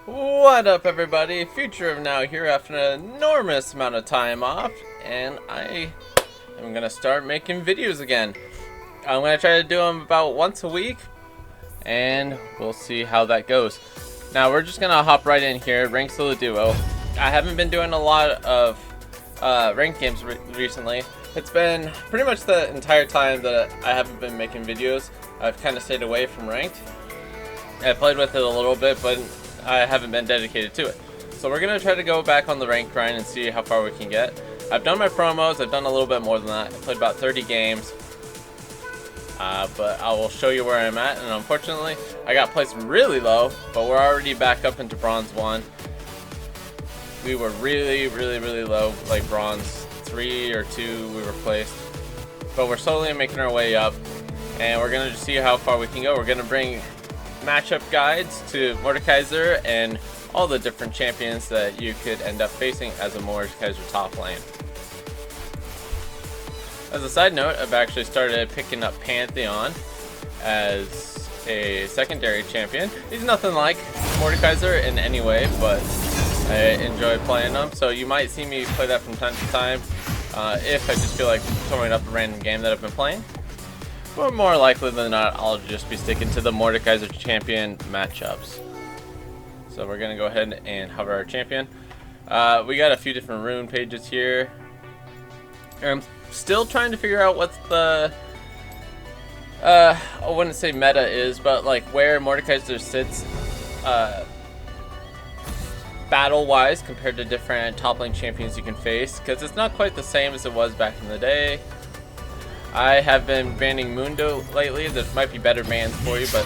What up, everybody? Future of Now here after an enormous amount of time off, and I am gonna start making videos again. I'm gonna try to do them about once a week, and we'll see how that goes. Now we're just gonna hop right in here, Rank Solo Duo. I haven't been doing a lot of ranked games recently. It's been pretty much the entire time that I haven't been making videos. I've kind of stayed away from ranked. I played with it a little bit, but I haven't been dedicated to it. So we're going to try to go back on the rank grind and see how far we can get. I've done my promos, I've done a little bit more than that. I played about 30 games. But I will show you where I'm at, and unfortunately I got placed really low, but we're already back up into bronze 1. We were really low, like bronze 3 or 2 we were placed. But we're slowly making our way up, and we're going to just see how far we can go. We're going to bring matchup guides to Mordekaiser and all the different champions that you could end up facing as a Mordekaiser top lane. As a side note, I've actually started picking up Pantheon as a secondary champion. He's nothing like Mordekaiser in any way, but I enjoy playing him, so you might see me play that from time to time if I just feel like throwing up a random game that I've been playing. But more likely than not, I'll just be sticking to the Mordekaiser champion matchups. So we're going to go ahead and hover our champion. We got a few different rune pages here. I'm still trying to figure out what's the... I wouldn't say meta is, but like where Mordekaiser sits battle-wise compared to different top lane champions you can face. Because it's not quite the same as it was back in the day. I have been banning Mundo lately. There might be better bans for you, but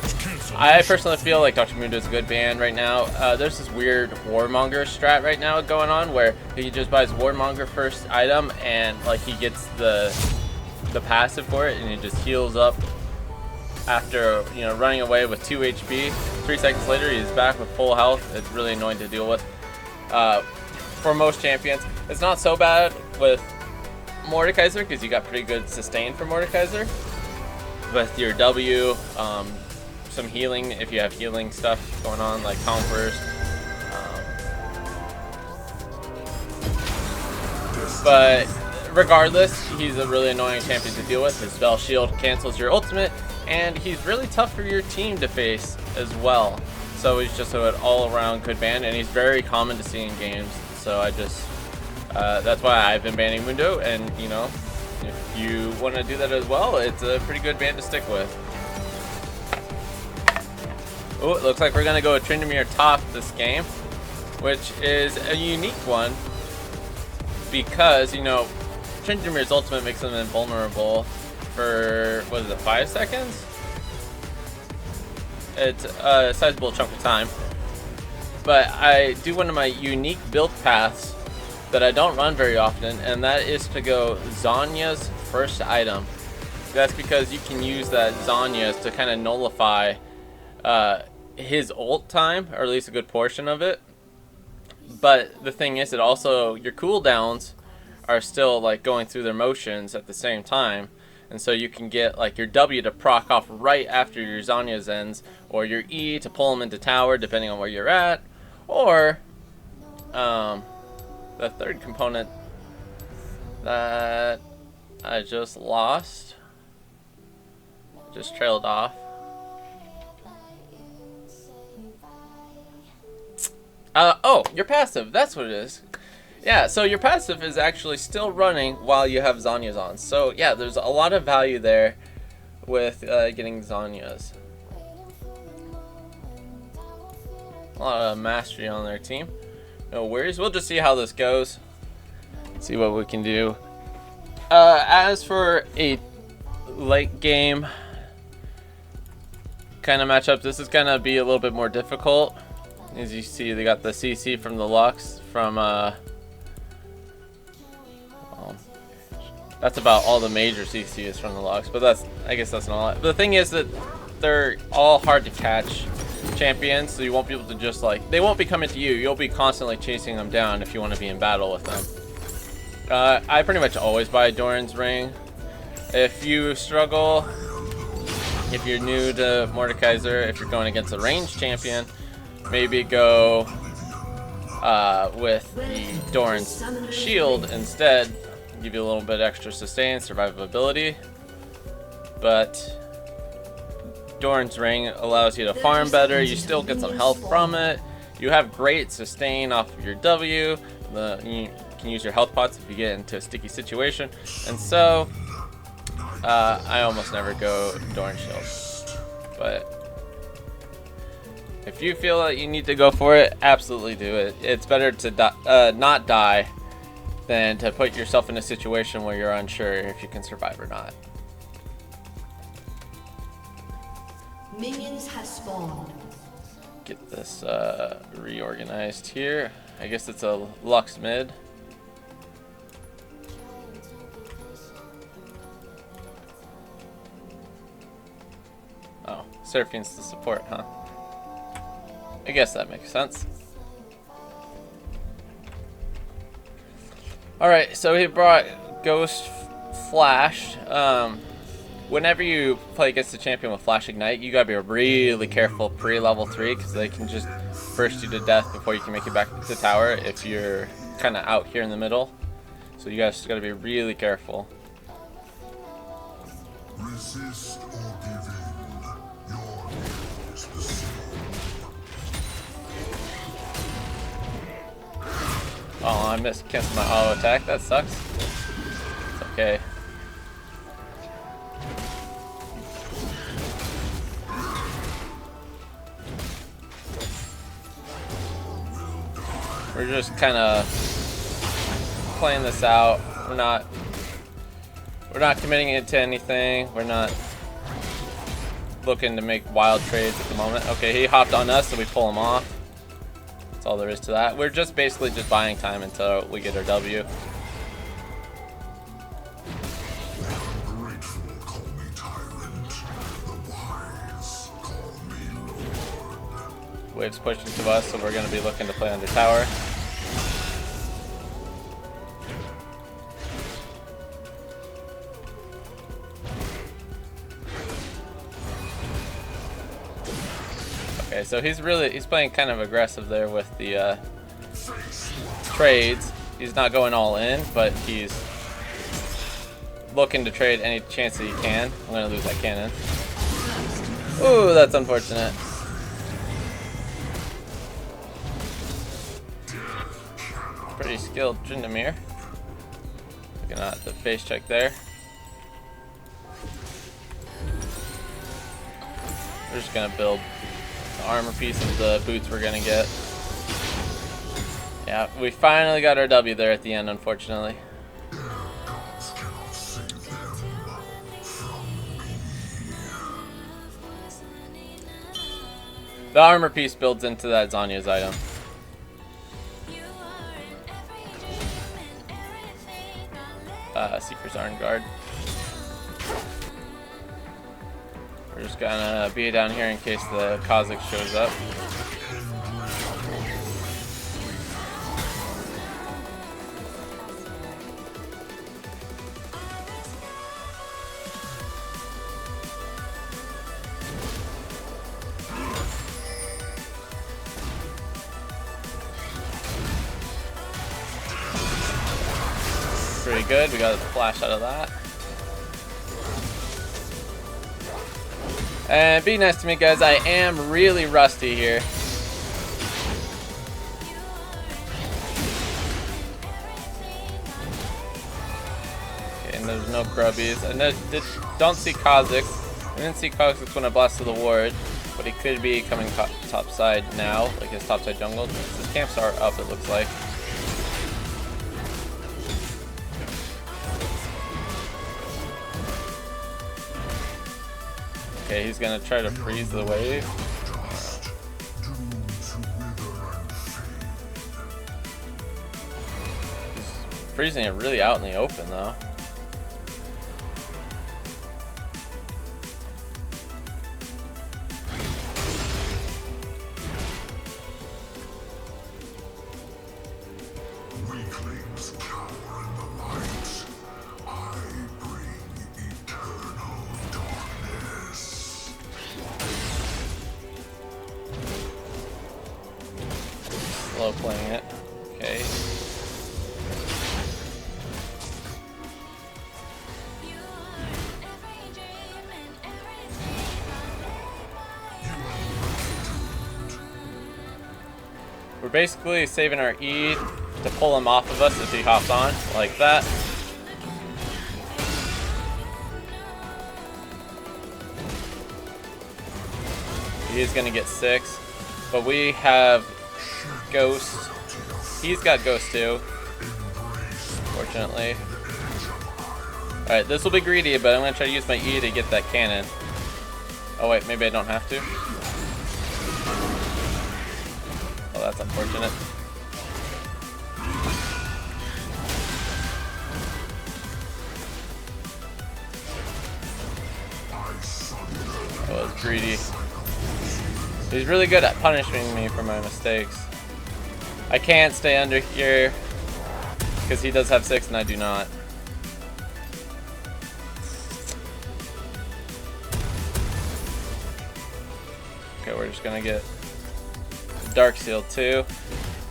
I personally feel like Dr. Mundo is a good ban right now. There's this weird Warmonger strat right now going on where he just buys Warmonger first item and like he gets the passive for it, and he just heals up after running away with 2 HP. 3 seconds later he's back with full health. It's really annoying to deal with for most champions. It's not so bad with Mordekaiser because you got pretty good sustain for Mordekaiser with your W, some healing if you have healing stuff going on like Conquerors. But regardless, he's a really annoying champion to deal with. His spell shield cancels your ultimate, and he's really tough for your team to face as well. So he's just an all-around good ban, and he's very common to see in games. So I just that's why I've been banning Mundo, and if you want to do that as well, it's a pretty good ban to stick with. Oh, it looks like we're gonna go with Tryndamere top this game, which is a unique one because Tryndamere's ultimate makes him invulnerable for what is it, 5 seconds? It's a sizable chunk of time. But I do one of my unique build paths that I don't run very often, and that is to go Zhonya's first item. That's because you can use that Zhonya's to kind of nullify his ult time, or at least a good portion of it. But the thing is that also your cooldowns are still like going through their motions at the same time, and so you can get like your W to proc off right after your Zhonya's ends, or your E to pull them into tower depending on where you're at, or the third component that I just lost, just trailed off. Oh, your passive, that's what it is. Yeah, so your passive is actually still running while you have Zhonya's on. So yeah, there's a lot of value there with getting Zhonya's. A lot of mastery on their team. No worries, we'll just see how this goes. See what we can do. As for a late game kind of matchup, this is gonna be a little bit more difficult. As you see, they got the CC from the Lux from well, that's about all the major CC is from the Lux, but I guess that's not a lot. But the thing is that they're all hard to catch champions, so you won't be able to just they won't be coming to you. You'll be constantly chasing them down if you want to be in battle with them. I pretty much always buy Doran's Ring. If you struggle, if you're new to Mordekaiser, if you're going against a ranged champion, maybe go with the Doran's shield instead. Give you a little bit extra sustain, survivability. But Doran's ring allows you to farm better. You still get some health from it. You have great sustain off of your W. You can use your health pots if you get into a sticky situation. And so I almost never go Doran shield. But if you feel that you need to go for it, absolutely do it. It's better to not die than to put yourself in a situation where you're unsure if you can survive or not. Minions have spawned. Get this reorganized here. I guess it's a Lux mid. Oh, Seraphion's the support, huh? I guess that makes sense. Alright, so he brought Ghost Flash. Whenever you play against a champion with Flash Ignite, you gotta be really careful pre-level 3 because they can just burst you to death before you can make it back to tower if you're kind of out here in the middle. So you guys just gotta be really careful. Resist or give in. Your name is the same. Oh, I missed cancel my auto attack. That sucks. It's okay. We're just kind of playing this out. We're not committing it to anything. We're not looking to make wild trades at the moment. Okay, he hopped on us, so we pull him off. That's all there is to that. We're just basically just buying time until we get our W. Wave's pushing to us, so we're going to be looking to play under tower. Okay, so he's playing kind of aggressive there with the trades. He's not going all in, but he's looking to trade any chance that he can. I'm going to lose that cannon. Ooh, that's unfortunate. Pretty skilled Tryndamere. Looking at the face check there. We're just gonna build the armor piece of the boots we're gonna get. Yeah, we finally got our W there at the end, unfortunately. The armor piece builds into that Zanya's item. Seeker's Iron Guard. We're just gonna be down here in case the Kha'Zix shows up. Pretty good, we got a flash out of that. And be nice to me, guys, I am really rusty here. Okay, and there's no grubbies. And don't see Kha'Zix. I didn't see Kha'Zix when I blasted the ward, but he could be coming top side now, like his top side jungle. His camps are up, it looks like. Okay, he's gonna try to freeze the wave. He's freezing it really out in the open though. Weaklings cower in the light. I bring eternal darkness. slow playing it. Okay. We're basically saving our E to pull him off of us if he hops on, like that. He is gonna get 6, but we have Ghost. He's got Ghost too, fortunately. Alright, this will be greedy, but I'm gonna try to use my E to get that cannon. Oh wait, maybe I don't have to. Oh, that's unfortunate. Oh, it's greedy. He's really good at punishing me for my mistakes. I can't stay under here because he does have 6 and I do not. Okay, we're just gonna get Dark Seal too.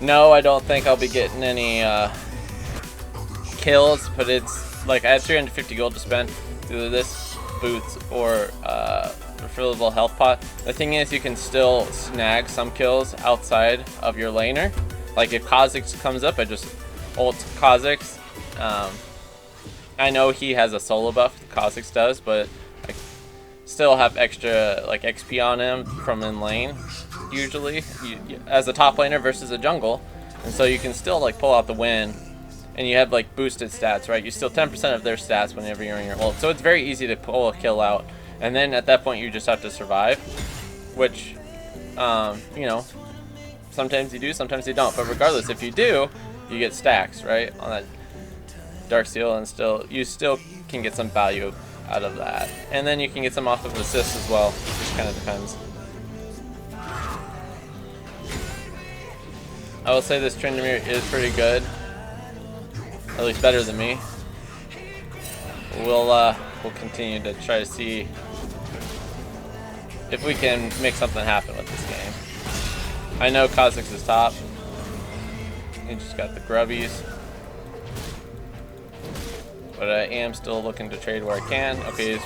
No, I don't think I'll be getting any kills, but it's like I have 350 gold to spend. Either this boots or refillable health pot. The thing is, you can still snag some kills outside of your laner. Like if Kha'Zix comes up, I just ult Kha'Zix. I know he has a solo buff, Kha'Zix does, but I still have extra like XP on him from in lane. Usually, as a top laner versus a jungle, and so you can still like pull out the win, and you have like boosted stats, right? You steal 10% of their stats whenever you're in your ult, so it's very easy to pull a kill out. And then at that point, you just have to survive, which, you know, sometimes you do, sometimes you don't. But regardless, if you do, you get stacks, right, on that Dark Seal, and you still can get some value out of that. And then you can get some off of assists as well. It just kind of depends. I will say this Tryndamere is pretty good, at least better than me. We'll continue to try to see if we can make something happen with this game. I know Kha'Zix is top. He just got the grubbies. But I am still looking to trade where I can. Okay, he's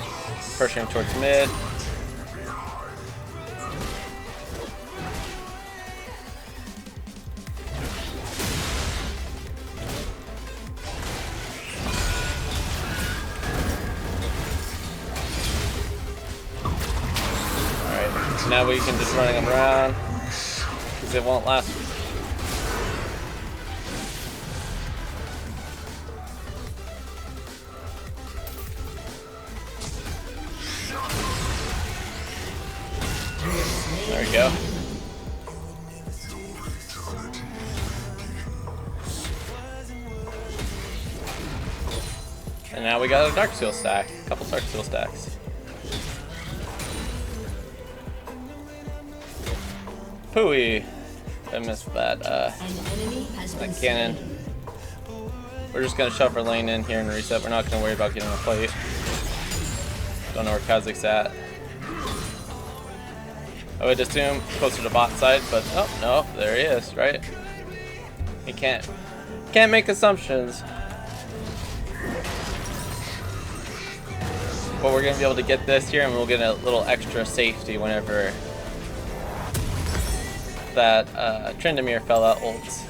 pressuring towards mid. So now we can just run them around because it won't last. There we go. And now we got a Dark Seal stack, a couple Dark Seal stacks. Pooey! I missed that cannon. We're just gonna shove our lane in here and reset. We're not gonna worry about getting a plate. Don't know where Kha'Zix at. I would assume closer to bot side, but oh no, there he is, right? He can't make assumptions. But we're gonna be able to get this here, and we'll get a little extra safety whenever that Tryndamere fell out ults.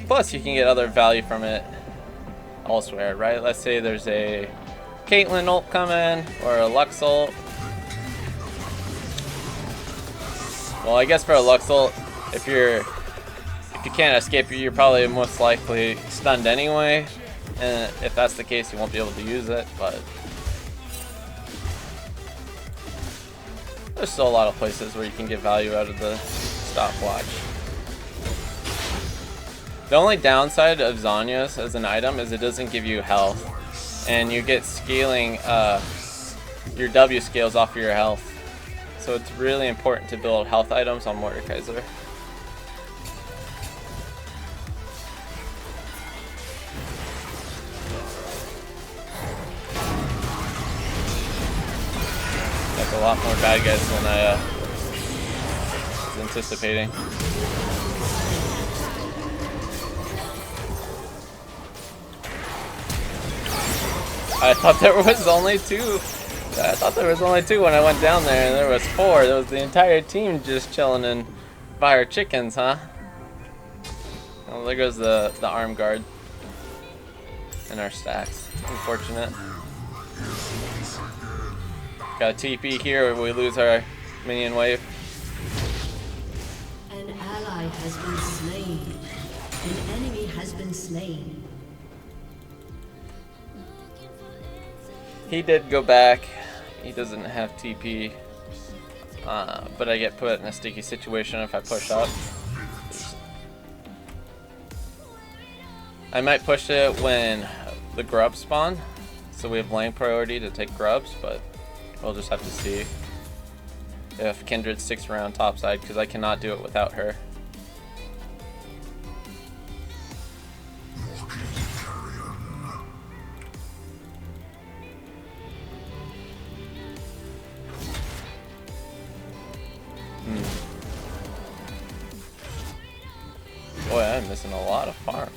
Plus, you can get other value from it elsewhere, right? Let's say there's a Caitlyn ult coming or a Lux ult. Well, I guess for a Lux ult, if you can't escape, you're probably most likely stunned anyway. And if that's the case, you won't be able to use it. But there's still a lot of places where you can get value out of the stopwatch. The only downside of Zhonya's as an item is it doesn't give you health, and you get scaling your W scales off of your health. So it's really important to build health items on Mordekaiser. That's a lot more bad guys than I was anticipating. I thought there was only two. I thought there was only two when I went down there, and there was four. There was the entire team just chilling in fire chickens, huh? Oh, there goes the arm guard in our stacks. Unfortunate. Got a TP here, or we lose our minion wave. An ally has been slain. An enemy has been slain. He did go back. He doesn't have TP. But I get put in a sticky situation if I push up. I might push it when the grubs spawn. So we have lane priority to take grubs, but we'll just have to see if Kindred sticks around topside, because I cannot do it without her. Boy, I'm missing a lot of farm.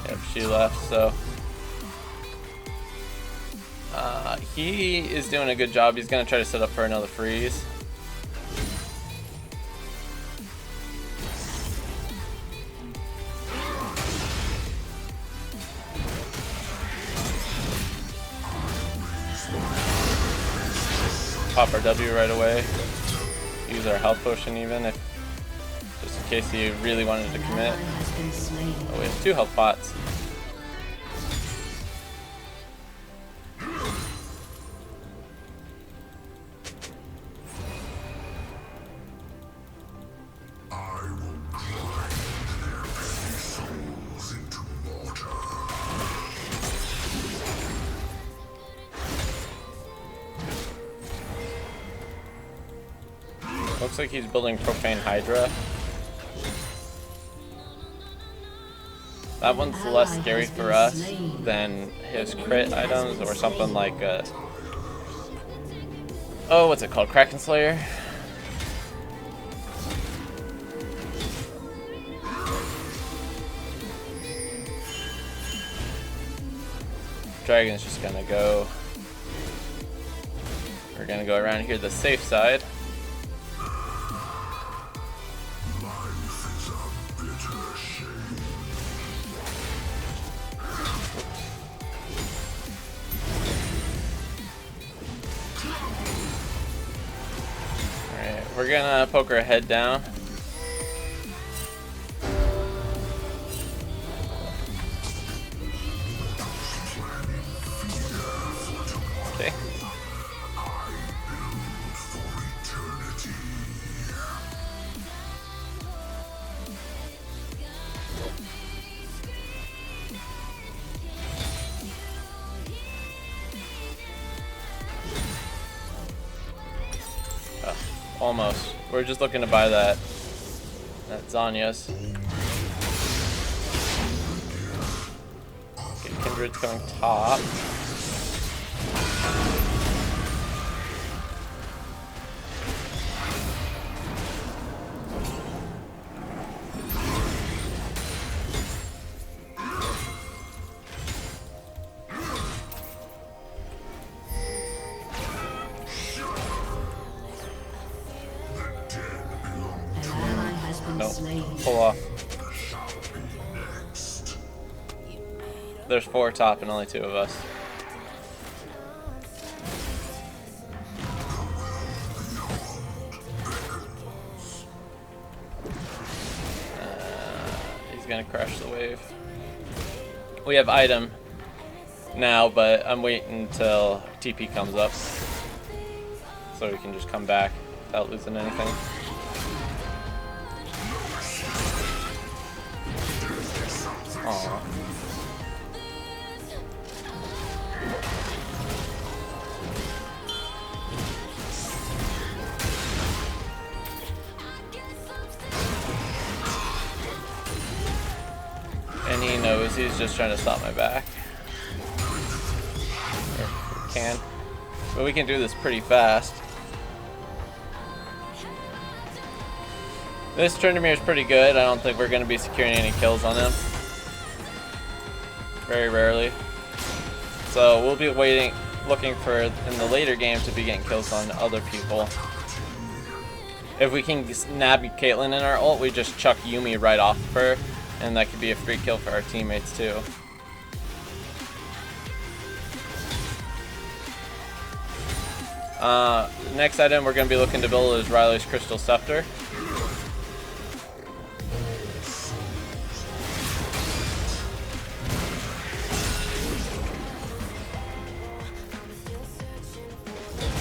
Yep, she left, so he is doing a good job. He's gonna try to set up for another freeze. Pop our W right away. Use our health potion even, if just in case he really wanted to commit. Oh, we have two health pots. Looks like he's building Profane Hydra. That one's less scary for us than his crit items or something like oh, what's it called? Kraken Slayer? Dragon's just gonna go. We're gonna go around here, the safe side. We're gonna poke her head down. Okay. Almost. We're just looking to buy that Zanya's. Okay, Kindred's coming top. Nope. Pull off. There's 4 top and only 2 of us. He's gonna crash the wave. We have item now, but I'm waiting until TP comes up so we can just come back without losing anything. Aww. And he knows he's just trying to stop my back. Or we can. But we can do this pretty fast. This Tryndamere is pretty good. I don't think we're going to be securing any kills on him. Very rarely. So we'll be waiting, looking for in the later game to be getting kills on other people. If we can nab Caitlyn in our ult, we just chuck Yuumi right off of her, and that could be a free kill for our teammates too. Next item we're going to be looking to build is Riley's Crystal Scepter.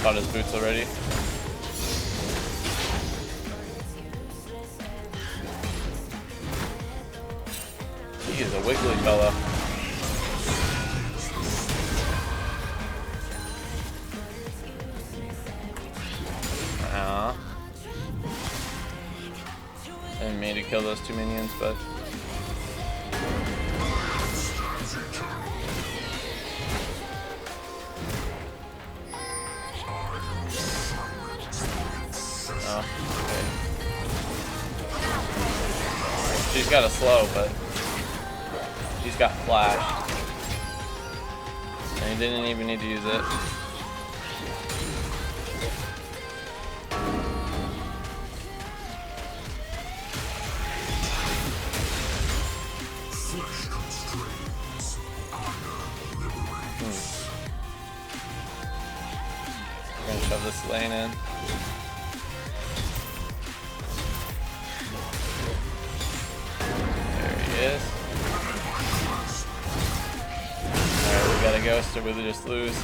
Got his boots already. He is a wiggly fella. Didn't mean to kill those two minions, but oh, okay. She's got a slow, but he's got flash, and he didn't even need to use it. Shove this lane in. There he is. Alright, we got a ghost or we just lose.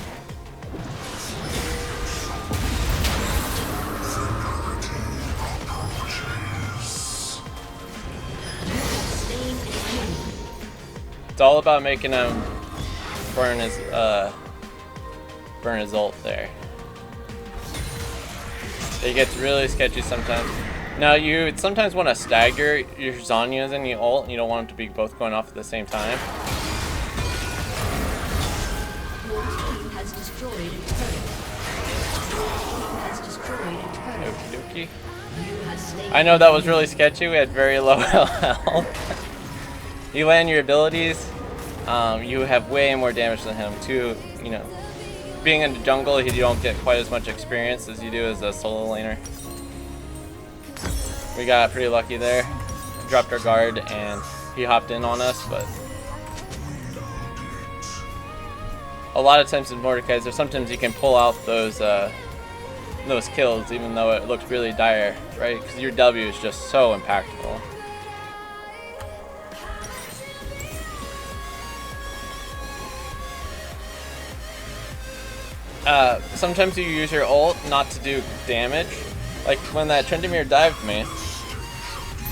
It's all about making him burn his ult there. It gets really sketchy sometimes. Now you sometimes want to stagger your Zhonya's and your ult. You don't want them to be both going off at the same time. Okie dokie. I know that was really sketchy. We had very low health. You land your abilities, you have way more damage than him too. You know, being in the jungle, you don't get quite as much experience as you do as a solo laner. We got pretty lucky there. Dropped our guard and he hopped in on us, but a lot of times in Mordekaiser, sometimes you can pull out those kills even though it looks really dire, right? Because your W is just so impactful. Sometimes you use your ult not to do damage. Like when that Tryndamere dived me,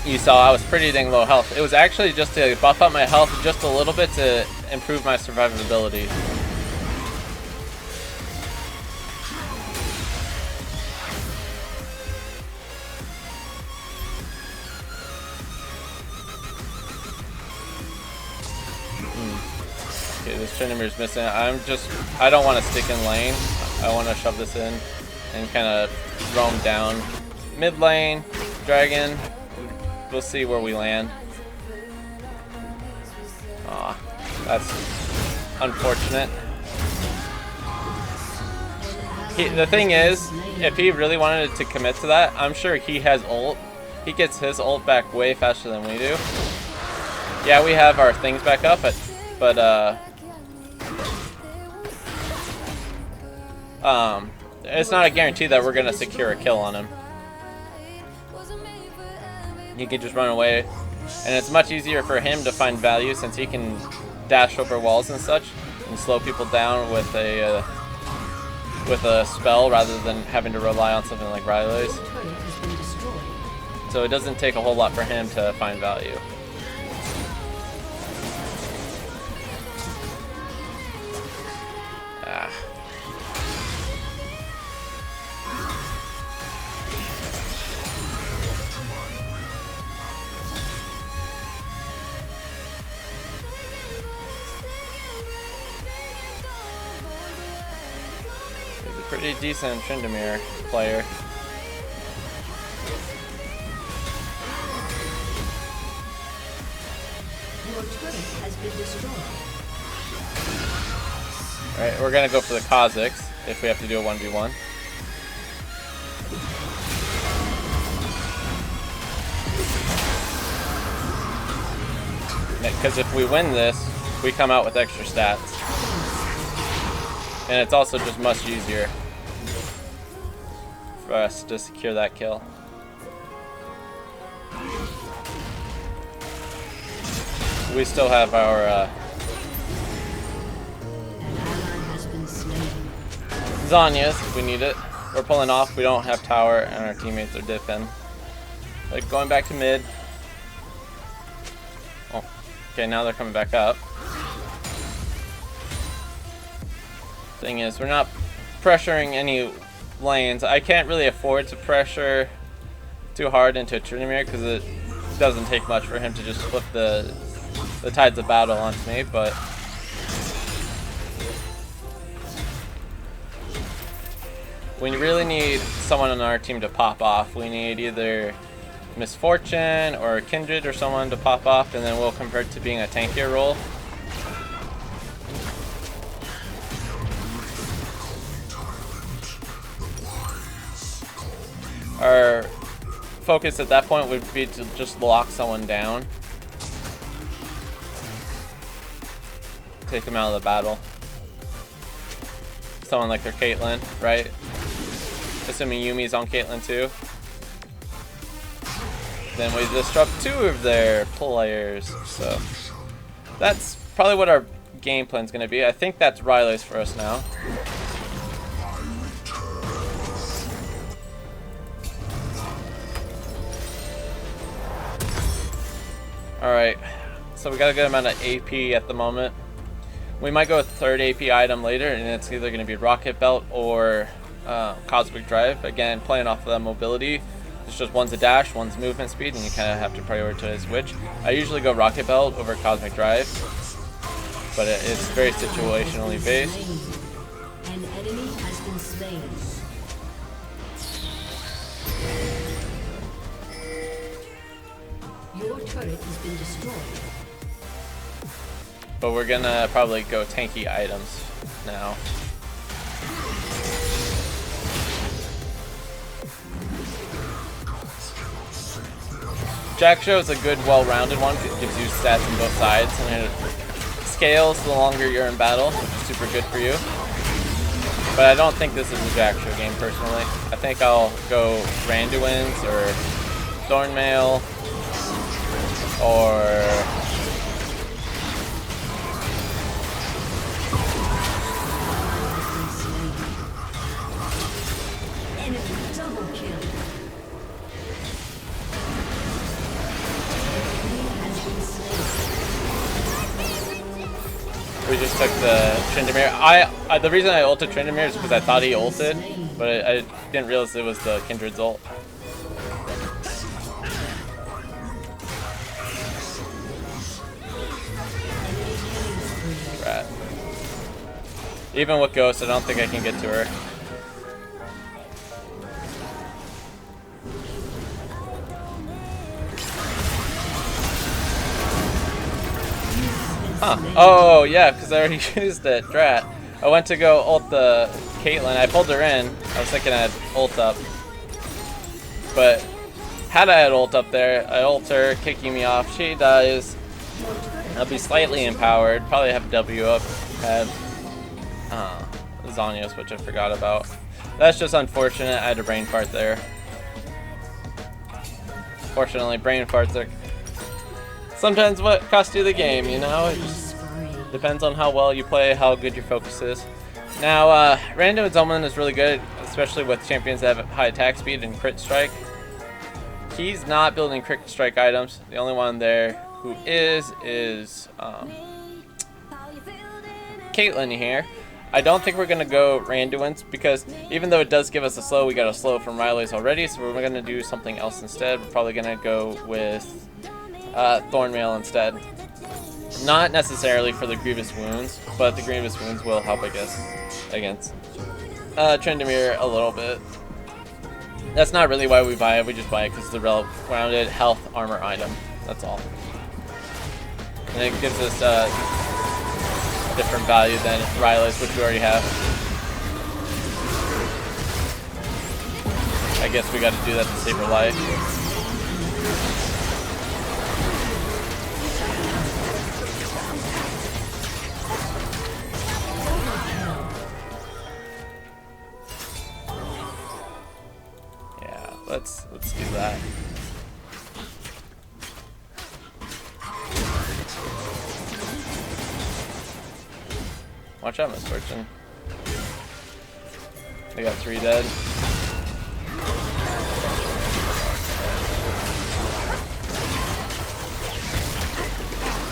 you saw I was pretty dang low health. It was actually just to buff up my health just a little bit to improve my survivability. Okay, this Tryndamere's missing. I don't want to stick in lane. I want to shove this in and kind of roam down. Mid lane, dragon. We'll see where we land. Aw, that's unfortunate. The thing is, if he really wanted to commit to that, I'm sure he has ult. He gets his ult back way faster than we do. Yeah, we have our things back up, but it's not a guarantee that we're gonna secure a kill on him. He could just run away, and it's much easier for him to find value since he can dash over walls and such and slow people down with a spell rather than having to rely on something like Riley's. So it doesn't take a whole lot for him to find value. Pretty decent Tryndamere player. been destroyed. Alright, we're gonna go for the Kha'Zix if we have to do a 1v1. Because if we win this, we come out with extra stats. And it's also just much easier for us to secure that kill. We still have our An ally has been slain. Zanyas if we need it. We're pulling off, we don't have tower, and our teammates are dipping. Like going back to mid. Oh, okay, now they're coming back up. Thing is, we're not pressuring any lanes. I can't really afford to pressure too hard into Tryndamere because it doesn't take much for him to just flip the tides of battle onto me, but we really need someone on our team to pop off. We need either Misfortune or Kindred or someone to pop off, and then we'll convert to being a tankier role. Our focus at that point would be to just lock someone down. Take them out of the battle. Someone like their Caitlyn, right? Assuming Yumi's on Caitlyn too. Then we disrupt 2 of their players. So that's probably what our game plan's gonna be. I think that's Riley's for us now. Alright, so we got a good amount of AP at the moment. We might go with third AP item later, and it's either going to be Rocket Belt or Cosmic Drive. Again, playing off of that mobility. It's just one's a dash, one's movement speed, and you kind of have to prioritize which. I usually go Rocket Belt over Cosmic Drive, but it's very situationally based. An enemy has been slain. Your turret has been destroyed. But we're gonna probably go tanky items now. Jack Show is a good, well-rounded one. It gives you stats on both sides, and it scales the longer you're in battle, which is super good for you. But I don't think this is a Jack Show game, personally. I think I'll go Randuin's or Thornmail or Enemy double kill. Enemy has been slain. we just took the Tryndamere. The reason I ulted Tryndamere is because I thought he ulted, but I didn't realize it was the Kindred's ult. Right. Even with Ghost, I don't think I can get to her. Huh. Oh, yeah, because I already used it. Drat. I went to go ult the Caitlyn. I pulled her in. I was thinking I'd ult up. But had I had ult up there, I ult her, kicking me off. She dies. I'll be slightly empowered. Probably have W up. Have Zanyas, which I forgot about. That's just unfortunate. I had a brain fart there. Fortunately, brain farts are sometimes what cost you the game, you know? It just depends on how well you play, how good your focus is. Now, Random Zombman is really good, especially with champions that have high attack speed and crit strike. He's not building crit strike items. The only one there who is Caitlyn here. I don't think we're gonna go Randuin's because even though it does give us a slow, we got a slow from Riley's already, so we're gonna do something else instead. We're probably gonna go with Thornmail instead. Not necessarily for the Grievous Wounds, but the Grievous Wounds will help, I guess, against Tryndamere a little bit. That's not really why we buy it. We just buy it because it's a well-rounded health armor item. That's all. And it gives us a different value than Riley's, which we already have. I guess we got to do that to save her life. Yeah, let's do that. Watch out, Misfortune. They got 3 dead.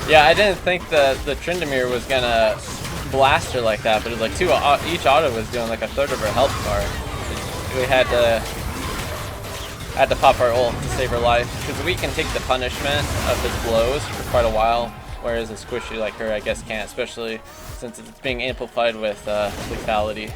Yeah, I didn't think the Tryndamere was gonna blast her like that, but it was like each auto was doing like a third of her health bar. We had to pop our ult to save her life, because we can take the punishment of his blows for quite a while, whereas a squishy like her I guess can't, especially since it's being amplified with lethality.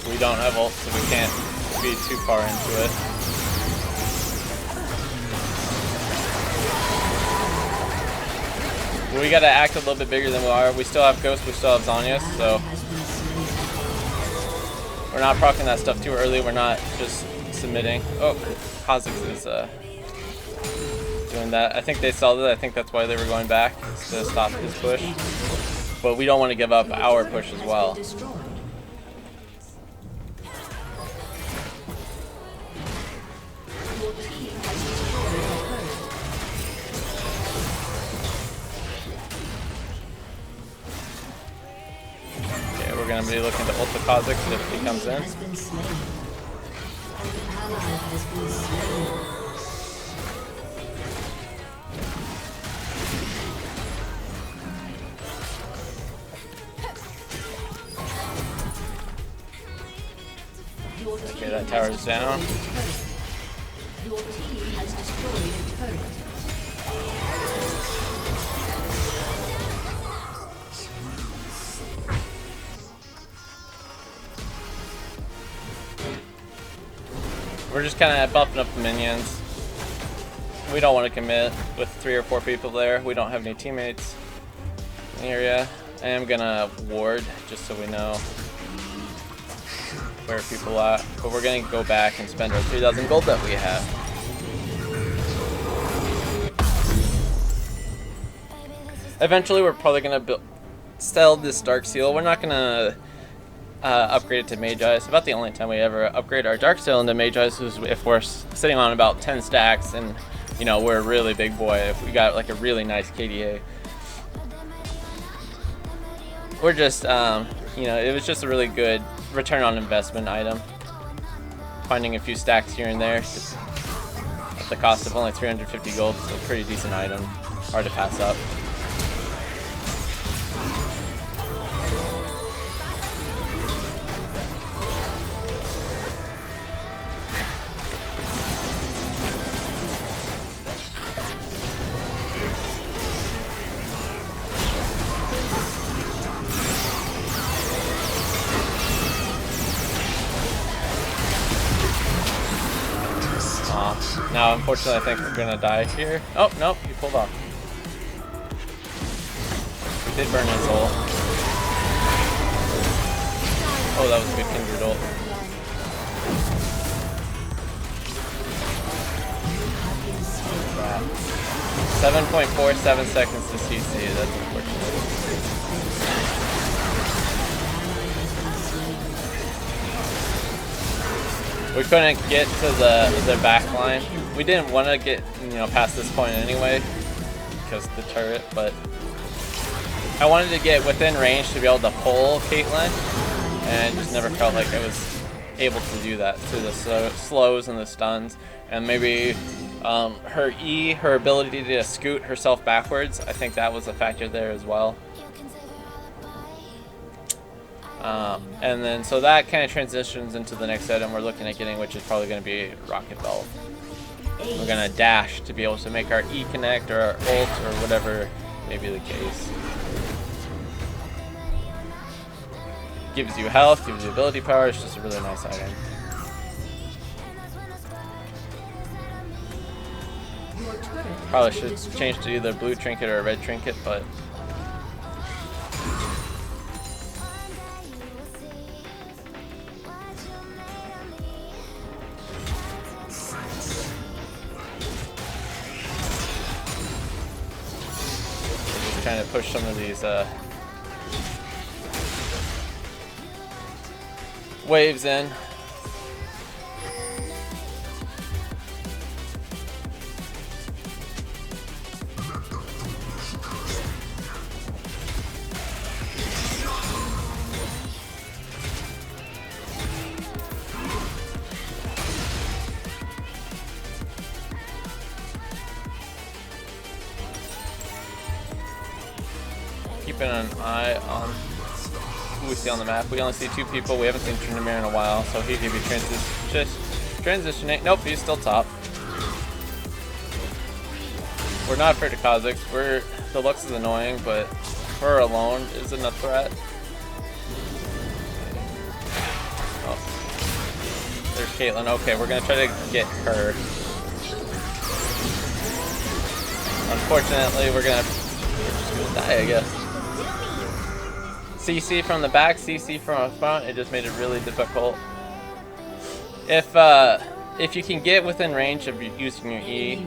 We don't have ult, so we can't be too far into it. We gotta act a little bit bigger than we are. We still have Ghost, we still have Zhonya's, so we're not proccing that stuff too early. We're not just submitting. Oh, Kha'Zix is doing that. I think they saw that. I think that's why they were going back, to stop his push. But we don't want to give up our push as well. We're going to be looking to ult the Kha'Zix if he comes in. Okay, that tower's down. Your team has destroyed a turret. We're just kind of buffing up the minions. We don't want to commit with 3 or 4 people there. We don't have any teammates in the area. I am gonna ward just so we know where people are at. But we're gonna go back and spend our 3,000 gold that we have. Eventually, we're probably gonna sell this Dark Seal. We're not gonna upgrade it to Mage Eyes. About the only time we ever upgrade our Dark Seal into Mage Eyes is if we're sitting on about 10 stacks and, you know, we're a really big boy. If we got like a really nice KDA. We're just, you know, it was just a really good return on investment item. Finding a few stacks here and there at the cost of only 350 gold. So a pretty decent item. Hard to pass up. Now, unfortunately, I think we're gonna die here. Oh, nope, he pulled off. We did burn his ult. Oh, that was a good Kindred ult. 7.47 seconds to CC, that's unfortunate. We couldn't get to the back line. We didn't want to get, you know, past this point anyway because of the turret, but I wanted to get within range to be able to pull Caitlyn, and just never felt like it was able to do that to the slows and the stuns, and maybe her E, her ability to scoot herself backwards. I think that was a factor there as well. And then so that kind of transitions into the next item we're looking at getting, which is probably going to be Rocket Belt. We're going to dash to be able to make our E connect or our ult or whatever may be the case. Gives you health, gives you ability power. It's just a really nice item. Probably should change to either blue trinket or a red trinket, but just trying to push some of these waves in. Keeping an eye on who we see on the map. We only see 2 people. We haven't seen Tryndamere in a while, so he could be transitioning. Nope, he's still top. We're not afraid of Kha'Zix. The Lux is annoying, but her alone isn't a threat. Oh, there's Caitlyn. Okay, we're gonna try to get her. Unfortunately, we're just gonna die, I guess. CC from the back, CC from the front, it just made it really difficult. If you can get within range of using your E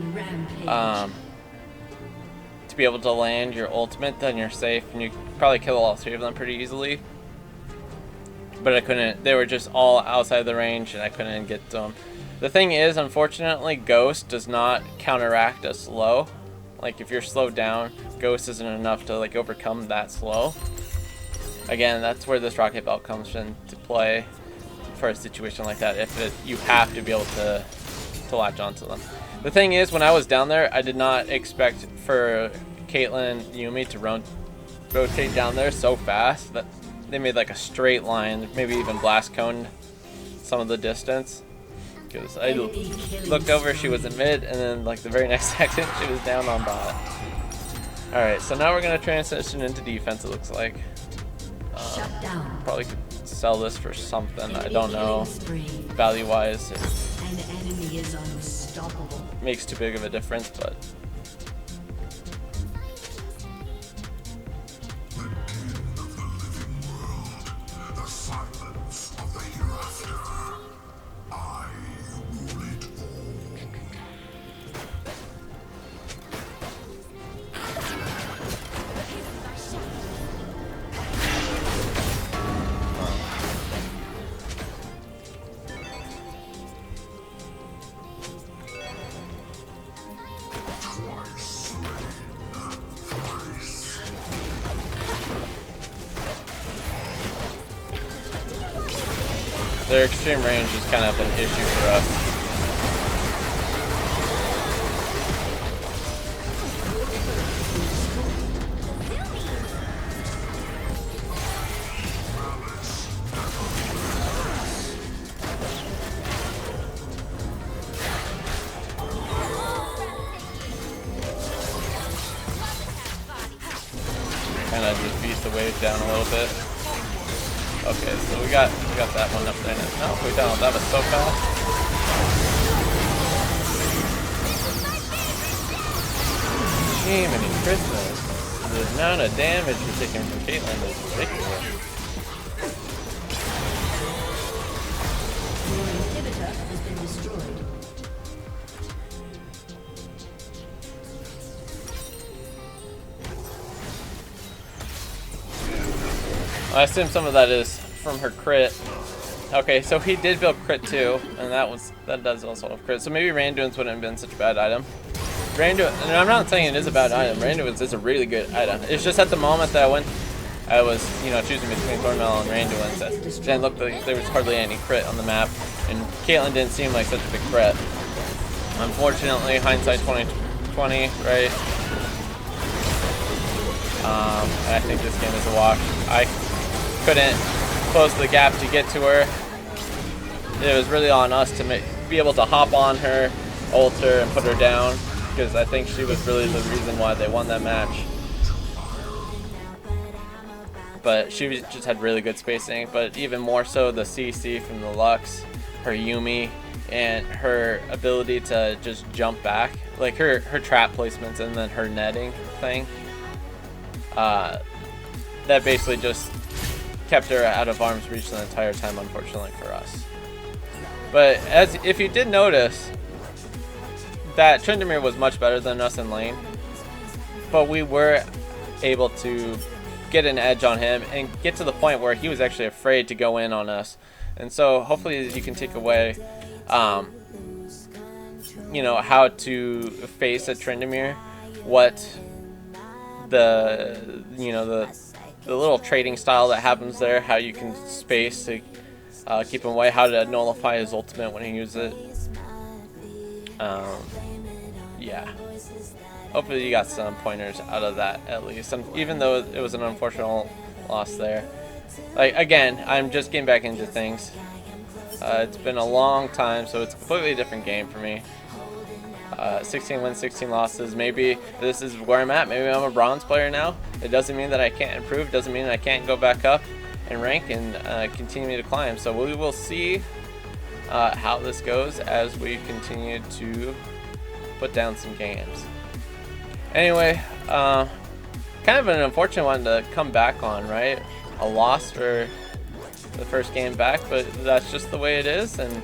to be able to land your ultimate, then you're safe, and you probably kill all 3 of them pretty easily. But I couldn't, they were just all outside the range and I couldn't get to them. The thing is, unfortunately, Ghost does not counteract a slow. Like if you're slowed down, Ghost isn't enough to like overcome that slow. Again, that's where this Rocket Belt comes into play for a situation like that. You have to be able to latch onto them. The thing is, when I was down there, I did not expect for Caitlyn and Yuumi to rotate down there so fast that they made like a straight line, maybe even blast coned some of the distance. Because I looked over, she was in mid, and then like the very next second, she was down on bot. Alright, so now we're going to transition into defense, it looks like. Probably could sell this for something, I don't know. Value-wise, it makes too big of a difference, but... Their extreme range is kind of an issue for us. Kind of just beat the wave down a little bit. Okay, so we got that one up there. No, we don't. That was so fast. Jiminy Christmas. The amount of damage we're taking from Caitlyn is ridiculous. Your inhibitor has been destroyed. I assume some of that is from her crit. Okay, so he did build crit too, and that does also have crit. So maybe Randuin's wouldn't have been such a bad item. Randuin, and I'm not saying it is a bad item. Randuin's is a really good item. It's just at the moment that I was, you know, choosing between Thornmail and Randuin, so it didn't look like there was hardly any crit on the map, and Caitlyn didn't seem like such a big threat. Unfortunately, hindsight 2020, right? I think this game is a wash. I couldn't close the gap to get to her. It was really on us to be able to hop on her, ult her, and put her down, because I think she was really the reason why they won that match. But she just had really good spacing, but even more so the CC from the Lux, her Yumi, and her ability to just jump back, like her trap placements and then her netting thing. That basically just kept her out of arm's reach the entire time, unfortunately for us. But if you did notice, that Tryndamere was much better than us in lane, but we were able to get an edge on him and get to the point where he was actually afraid to go in on us. And so hopefully you can take away, you know, how to face a Tryndamere, what the, you know, the little trading style that happens there, how you can space to keep him away, how to nullify his ultimate when he uses it. Yeah. Hopefully you got some pointers out of that at least. Even though it was an unfortunate loss there. Like, again, I'm just getting back into things. It's been a long time, so it's a completely different game for me. 16 wins, 16 losses. Maybe this is where I'm at. Maybe I'm a bronze player now. It doesn't mean that I can't improve. It doesn't mean I can't go back up and rank and continue to climb. So we will see how this goes as we continue to put down some games. Anyway, kind of an unfortunate one to come back on, right? A loss for the first game back, but that's just the way it is, and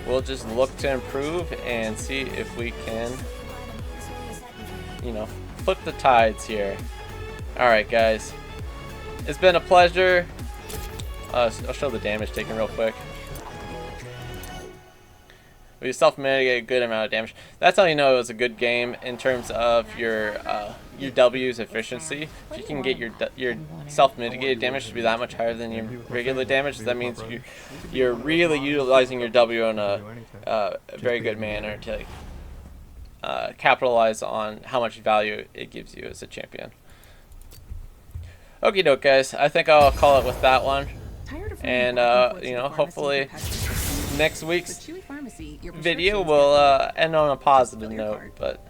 we'll just look to improve and see if we can, you know, flip the tides here. Alright guys, it's been a pleasure. I'll show the damage taken real quick. We self-mitigate a good amount of damage. That's how you know it was a good game in terms of your W's efficiency. If you can get your self-mitigated damage to be that much higher than your regular damage, that means you're really utilizing your W in a very good manner to capitalize on how much value it gives you as a champion. Okie doke, guys. I think I'll call it with that one. And you know, hopefully next week's video will end on a positive note, but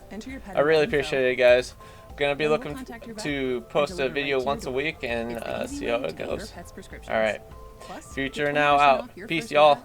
I really appreciate it, guys. I'm gonna be looking to post a video once a week and see how it goes. Alright, future now out. Peace, y'all.